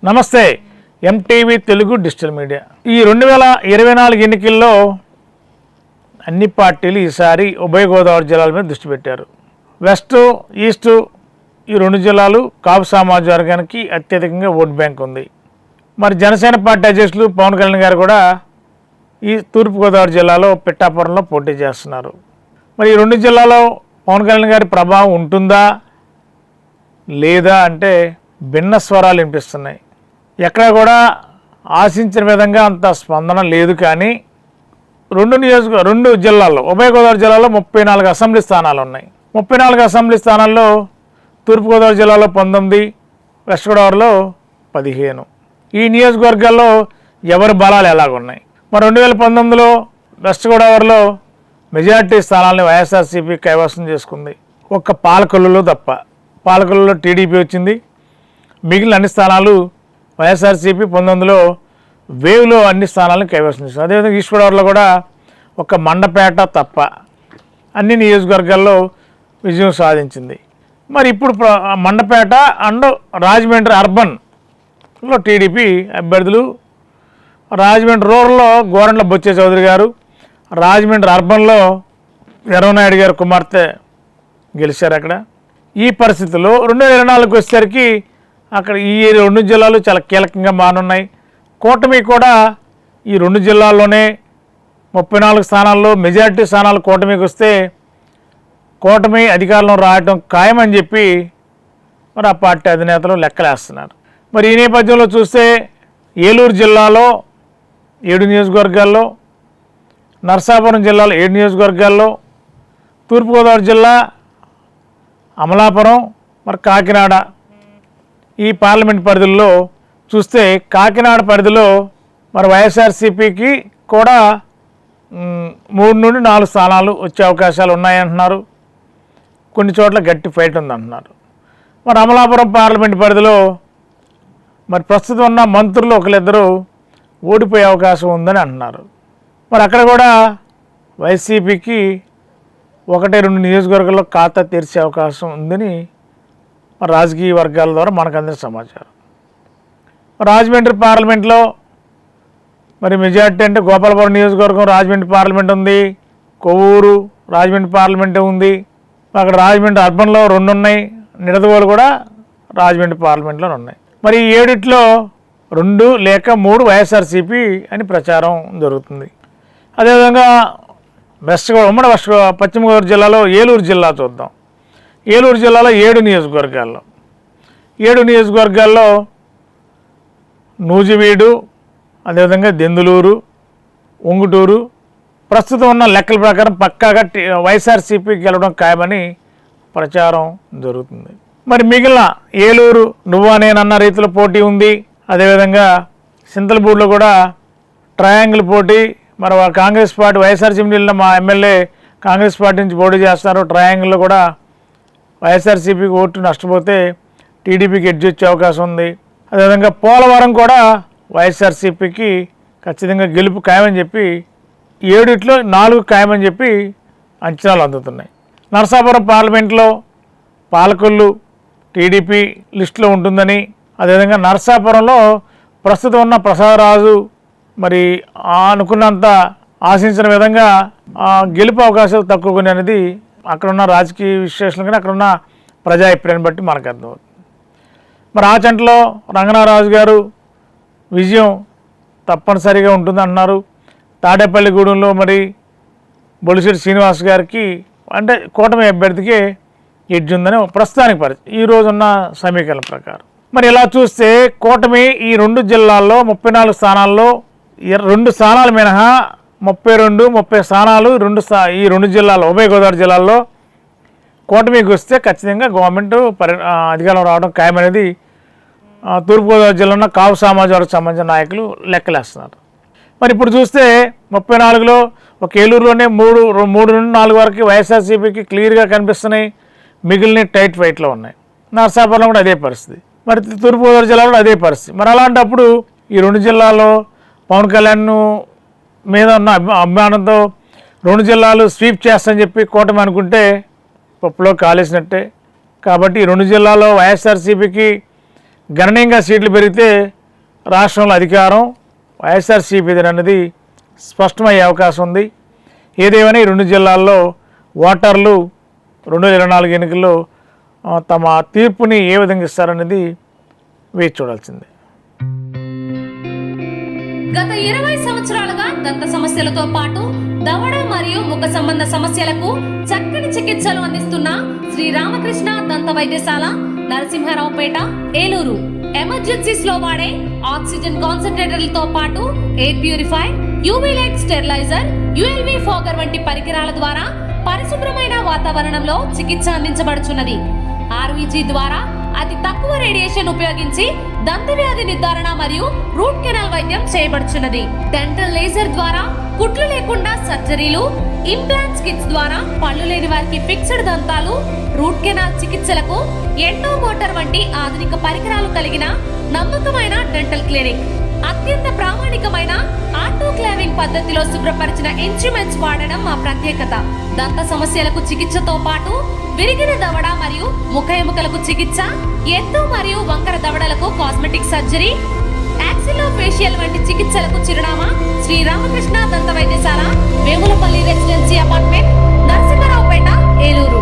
నమస్తే MTV Telugu digital media. ఈ 2024 ఎన్నికల్లో అన్ని పార్టీలు ఈసారి ఉభయ గోదావరి జిల్లాల మీద దృష్టి పెట్టారు. వెస్ట్, ఈస్ట్ ఈ రెండు జిల్లాలు కాపు సామాజిక వర్గానికి అత్యధికంగా ఓటు బ్యాంక్ ఉంది. మరి జనసేన పార్టీ అధ్యక్షులు పవన్ కళ్యాణ్ గారు కూడా ఈ తూర్పుగోదావరి జిల్లాలో పిఠాపురంలో పోటీ చేస్తున్నారు. మరి ఈ రెండు జిల్లాలో పవన్ కళ్యాణ్ గారి ప్రభావం ఉంటుందా లేదా అంటే భిన్న స్వరాలు వినిపిస్తున్నాయి. ఎక్కడ కూడా ఆశించిన విధంగా అంత స్పందన లేదు. కానీ రెండు జిల్లాల్లో ఉభయ గోదావరి జిల్లాలో 34 అసెంబ్లీ స్థానాలు ఉన్నాయి. 34 అసెంబ్లీ స్థానాల్లో తూర్పుగోదావరి జిల్లాలో 19, వెస్ట్ గోదావరిలో 15. ఈ నియోజకవర్గాల్లో ఎవరి బలాలు ఎలాగున్నాయి? మరి 2019లో వెస్ట్ గోదావరిలో మెజార్టీ స్థానాలని వైఎస్ఆర్సీపీ కైవసం చేసుకుంది. ఒక్క పాలకొల్లులో తప్ప. పాలకొల్లులో టీడీపీ వచ్చింది. మిగిలిన అన్ని స్థానాలు వైఎస్ఆర్సీపీ 19లో వేవ్లో అన్ని స్థానాలను కైవసం చేసింది. అదేవిధంగా ఈస్ట్ గోదావరిలో కూడా ఒక మండపేట తప్ప అన్ని నియోజకవర్గాల్లో విజయం సాధించింది. మరి ఇప్పుడు మండపేట అండ్ రాజమండ్రి అర్బన్లో టీడీపీ అభ్యర్థులు, రాజమండ్రి రూరల్లో గోరంట్ల బొచ్చే చౌదరి గారు, రాజమండ్రి అర్బన్లో ఎర్రనాయుడు గారు కుమార్తె గెలిచారు. అక్కడ ఈ పరిస్థితుల్లో 2024 వచ్చేసరికి అక్కడ ఈ రెండు జిల్లాలు చాలా కీలకంగా మానున్నాయి. కూటమి కూడా ఈ రెండు జిల్లాల్లోనే 34 స్థానాల్లో మెజారిటీ స్థానాలు కూటమికి వస్తే కూటమి అధికారంలో రావడం ఖాయమని చెప్పి మరి ఆ పార్టీ అధినేతలు లెక్కలేస్తున్నారు. మరి ఈ నేపథ్యంలో చూస్తే ఏలూరు జిల్లాలో 7 నియోజకవర్గాల్లో, నరసాపురం జిల్లాలో 7 నియోజకవర్గాల్లో, తూర్పుగోదావరి జిల్లా అమలాపురం, మరి కాకినాడ ఈ పార్లమెంట్ పరిధుల్లో చూస్తే కాకినాడ పరిధిలో మరి వైఎస్ఆర్సీపీకి కూడా 3 నుండి 4 స్థానాలు వచ్చే అవకాశాలు ఉన్నాయంటున్నారు. కొన్ని చోట్ల గట్టి ఫైట్ ఉందంటున్నారు. మరి అమలాపురం పార్లమెంట్ పరిధిలో మరి ప్రస్తుతం ఉన్న మంత్రులు ఒకరిద్దరు ఓడిపోయే అవకాశం ఉందని అంటున్నారు. మరి అక్కడ కూడా వైసీపీకి 1-2 నియోజకవర్గాల్లో ఖాతా తెరిచే అవకాశం ఉందని మరి రాజకీయ వర్గాల ద్వారా మనకు అందిన సమాచారం. రాజమండ్రి పార్లమెంట్లో మరి మెజార్టీ అంటే గోపాలపురం నియోజకవర్గం రాజమండ్రి పార్లమెంట్ ఉంది, కొవ్వూరు రాజమండ్రి పార్లమెంటే ఉంది. అక్కడ రాజమండ్రి అర్బన్లో 2 ఉన్నాయి, నిడదవోలు కూడా రాజమండ్రి పార్లమెంట్లో ఉన్నాయి. మరి ఈ 7లో 2 లేక 3 వైఎస్ఆర్సీపీ అని ప్రచారం జరుగుతుంది. అదేవిధంగా ఉమ్మడి పశ్చిమ గోదావరి జిల్లాలో ఏలూరు జిల్లా చూద్దాం. ఏలూరు జిల్లాలో 7 నియోజకవర్గాల్లో నూజివీడు, అదేవిధంగా దెందులూరు, ఉంగుటూరు ప్రస్తుతం ఉన్న లెక్కల ప్రకారం పక్కాగా వైఎస్ఆర్సీపీ గెలవడం ఖాయమని ప్రచారం జరుగుతుంది. మరి మిగిలిన ఏలూరు నువ్వా నేనన్న రీతిలో పోటీ ఉంది. అదేవిధంగా సింతలపూడిలో కూడా ట్రయాంగిల్ పోటీ. మరి కాంగ్రెస్ పార్టీ వైఎస్ఆర్సీపీ వెళ్ళిన మా ఎమ్మెల్యే కాంగ్రెస్ పార్టీ నుంచి పోటీ చేస్తున్నారు. ట్రయాంగిల్లో కూడా వైఎస్ఆర్సీపీకి ఓటు నష్టపోతే టీడీపీకి ఎడ్జ్ వచ్చే అవకాశం ఉంది. అదేవిధంగా పోలవరం కూడా వైఎస్ఆర్సీపీకి ఖచ్చితంగా గెలుపు ఖాయమని చెప్పి 7లో 4 ఖాయమని చెప్పి అంచనాలు అందుతున్నాయి. నరసాపురం పార్లమెంట్లో పాలకొల్లు టీడీపీ లిస్టులో ఉంటుందని, అదేవిధంగా నరసాపురంలో ప్రస్తుతం ఉన్న ప్రసాదరాజు మరి అనుకున్నంత ఆశించిన విధంగా గెలుపు అవకాశాలు తక్కువగా అనేది అక్కడున్న రాజకీయ విశ్లేషణ కానీ అక్కడున్న ప్రజాభిప్రాయాన్ని బట్టి మనకు అర్థమవుతుంది. మరి ఆచంటలో రంగనారాజు గారు విజయం తప్పనిసరిగా ఉంటుందన్నారు. తాడేపల్లిగూడెంలో మరి బొలిశెట్టి శ్రీనివాస్ గారికి అంటే కూటమి అభ్యర్థికి ఎడ్జ్ ఉందని ప్రస్తుతానికి పరిస్థితి ఈ రోజున్న సమీకరణ ప్రకారం. మరి ఇలా చూస్తే కూటమి ఈ 2 జిల్లాల్లో 34 స్థానాల్లో 2 స్థానాలు మినహా 30 స్థానాలు ఈ 2 జిల్లాల్లో ఉభయ గోదావరి జిల్లాల్లో కూటమికి వస్తే ఖచ్చితంగా గవర్నమెంట్ అధికారం రావడం ఖాయమనేది తూర్పుగోదావరి జిల్లాలో కాపు సామాజిక సంబంధించిన నాయకులు లెక్కలేస్తున్నారు. మరి ఇప్పుడు చూస్తే 34లో ఒక ఏలూరులోనే 3 నుండి 4 వరకు వైఎస్ఆర్సీపీకి క్లియర్గా కనిపిస్తున్నాయి. మిగిలిన టైట్ ఫైట్లో ఉన్నాయి. నరసాపురంలో కూడా అదే పరిస్థితి. మరి తూర్పుగోదావరి జిల్లాలో కూడా అదే పరిస్థితి. మరి అలాంటప్పుడు ఈ 2 జిల్లాల్లో పవన్ కళ్యాణ్ మీద ఉన్న అభిమానంతో 2 జిల్లాలు స్వీప్ చేస్తానని చెప్పి కూటమి అనుకుంటే పప్పులో కాలేసినట్టే. కాబట్టి ఈ 2 జిల్లాల్లో వైఎస్ఆర్సీపీకి గణనీయంగా సీట్లు పెరిగితే రాష్ట్రంలో అధికారం వైఎస్ఆర్సీపీది స్పష్టమయ్యే అవకాశం ఉంది. ఏదేమైనా ఈ 2 జిల్లాల్లో ఓటర్లు 2024 ఎన్నికల్లో తమ తీర్పుని ఏ విధంగా ఇస్తారనేది వేచి చూడాల్సిందే. గత 20 సంవత్సరాలుగా దంత సమస్యలతో పాటు దవడ మరియు ముఖ సంబంధ సమస్యలకు చక్కని చికిత్సలు అందిస్తున్న శ్రీ రామకృష్ణ దంత వైద్యశాల, నరసింహారావుపేట, ఏలూరు. ఎమర్జెన్సీస్ లో వాడే ఆక్సిజన్ కాన్సంట్రేటర్లతో పాటు air purify, UV light steriliser, ULV fogger వంటి పరికరాల ద్వారా పరిశుభ్రమైన వాతావరణంలో చికిత్స అందించబడుచున్నది. ఆర్వీజీ ద్వారా అతి తక్కువ రేడియేషన్ ఉపయోగించి దంత వ్యాధి నిర్ధారణ మరియు రూట్ కెనాల్ వైద్యం చేయబడుచున్నది. డెంటల్ లేజర్ ద్వారా కుట్లు లేకుండా సర్జరీలు, ఇంప్లాంట్స్ కిట్స్ ద్వారా పళ్ళు లేని వారికి ఫిక్స్డ్ దంతాలు, రూట్ కెనాల్ చికిత్సలకు ఎండో మోటార్ వంటి ఆధునిక పరికరాలు కలిగిన నమ్మకమైన డెంటల్ క్లినిక్. అత్యంత ప్రామాణికమైన ఆటోక్లావింగ్ పద్ధతిలో శుభ్రపరిచిన ఇన్స్ట్రుమెంట్స్ వాడడం మా ప్రత్యేకత. దంత సమస్యలకు చికిత్సతో పాటు విరిగిన దవడ మరియు ముఖ ఎముకలకు చికిత్స, ఎత్తు మరియు వంకర దవడలకు కాస్మెటిక్ సర్జరీ, యాక్సిలోఫేషియల్ వంటి చికిత్సలకు చిరునామా శ్రీ రామకృష్ణ దంత వైద్యశాల, వేములపల్లి రెసిడెన్సీ అపార్ట్మెంట్, నరసింహారావుపేట, ఏలూరు.